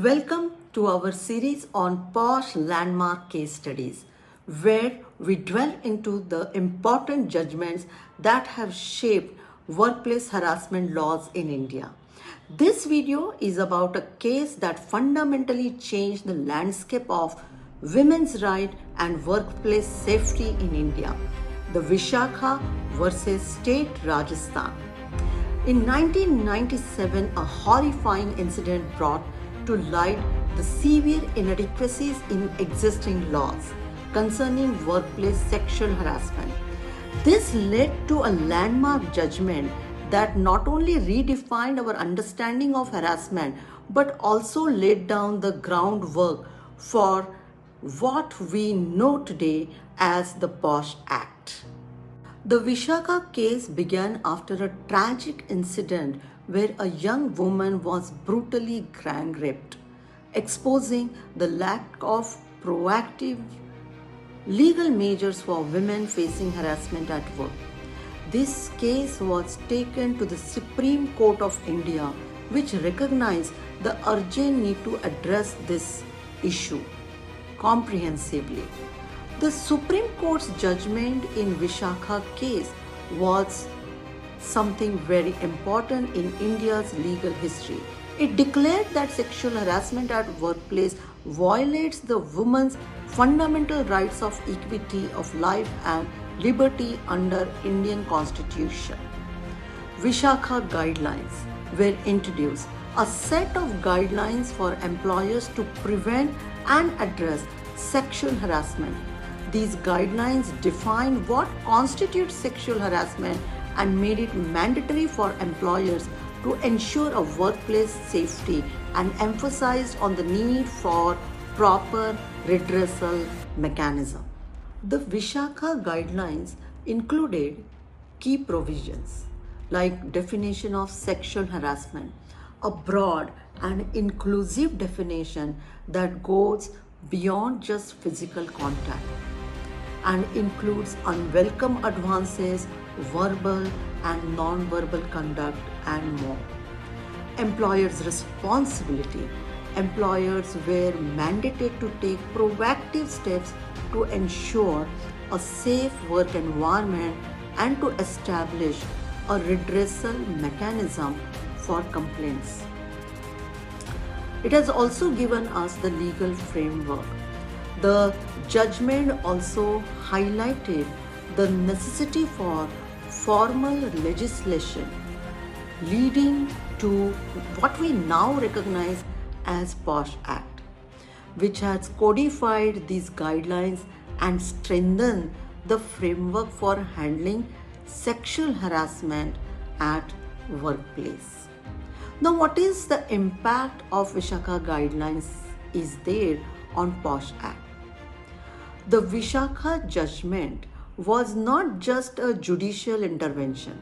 Welcome to our series on POSH landmark case studies, where we dwell into the important judgments that have shaped workplace harassment laws in India. This video is about a case that fundamentally changed the landscape of women's rights and workplace safety in India, the Vishakha versus State Rajasthan. In 1997, a horrifying incident brought to light the severe inadequacies in existing laws concerning workplace sexual harassment. This led to a landmark judgment that not only redefined our understanding of harassment but also laid down the groundwork for what we know today as the POSH Act. The Vishaka case began after a tragic incident where a young woman was brutally gang raped, exposing the lack of proactive legal measures for women facing harassment at work. This case was taken to the Supreme Court of India, which recognized the urgent need to address this issue comprehensively. The Supreme Court's judgment in Vishakha case was something very important in India's legal history. It declared that sexual harassment at workplace violates the woman's fundamental rights of equity of life and liberty under Indian Constitution. Vishakha guidelines were introduced, a set of guidelines for employers to prevent and address sexual harassment. These guidelines define what constitutes sexual harassment and made it mandatory for employers to ensure a workplace safety and emphasized on the need for proper redressal mechanism. The Vishakha guidelines included key provisions like definition of sexual harassment, a broad and inclusive definition that goes beyond just physical contact and includes unwelcome advances, verbal and non-verbal conduct and more. Employers' responsibility. Employers were mandated to take proactive steps to ensure a safe work environment and to establish a redressal mechanism for complaints. It has also given us the legal framework. The judgment also highlighted the necessity for formal legislation leading to what we now recognize as POSH Act, which has codified these guidelines and strengthened the framework for handling sexual harassment at workplace. Now, what is the impact of Vishakha guidelines is there on POSH Act? The Vishakha judgment was not just a judicial intervention.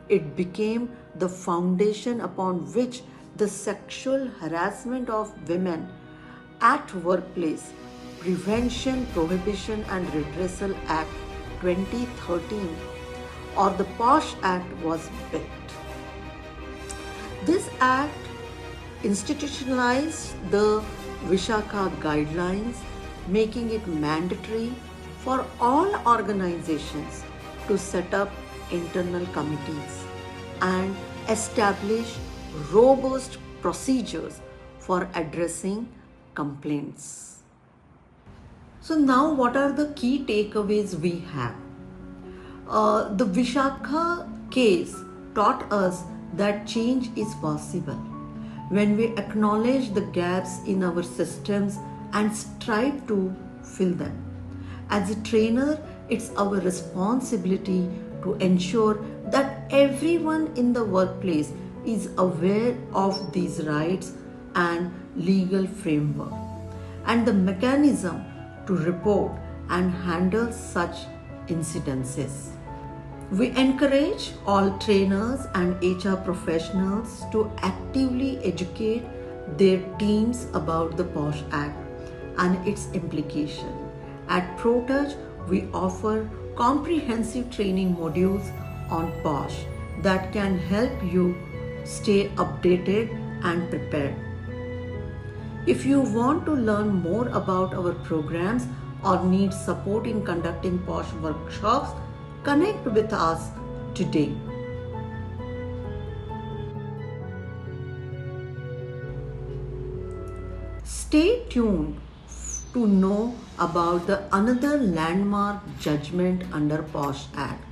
It became the foundation upon which the Sexual Harassment of Women at Workplace Prevention, Prohibition and Redressal Act 2013 or the POSH Act was built. This act institutionalized the Vishakha guidelines, making it mandatory for all organizations to set up internal committees and establish robust procedures for addressing complaints. So now what are the key takeaways we have? The Vishakha case taught us that change is possible when we acknowledge the gaps in our systems and strive to fill them. As a trainer, it's our responsibility to ensure that everyone in the workplace is aware of these rights and legal framework and the mechanism to report and handle such incidences. We encourage all trainers and HR professionals to actively educate their teams about the POSH Act and its implication. At Protouch, we offer comprehensive training modules on POSH that can help you stay updated and prepared. If you want to learn more about our programs or need support in conducting POSH workshops, connect with us today. Stay tuned to know about the another landmark judgment under POSH Act,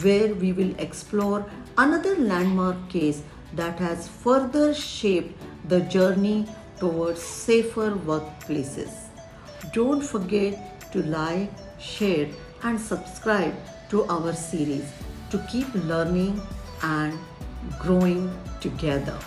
where we will explore another landmark case that has further shaped the journey towards safer workplaces. Don't forget to like, share, and subscribe to our series to keep learning and growing together.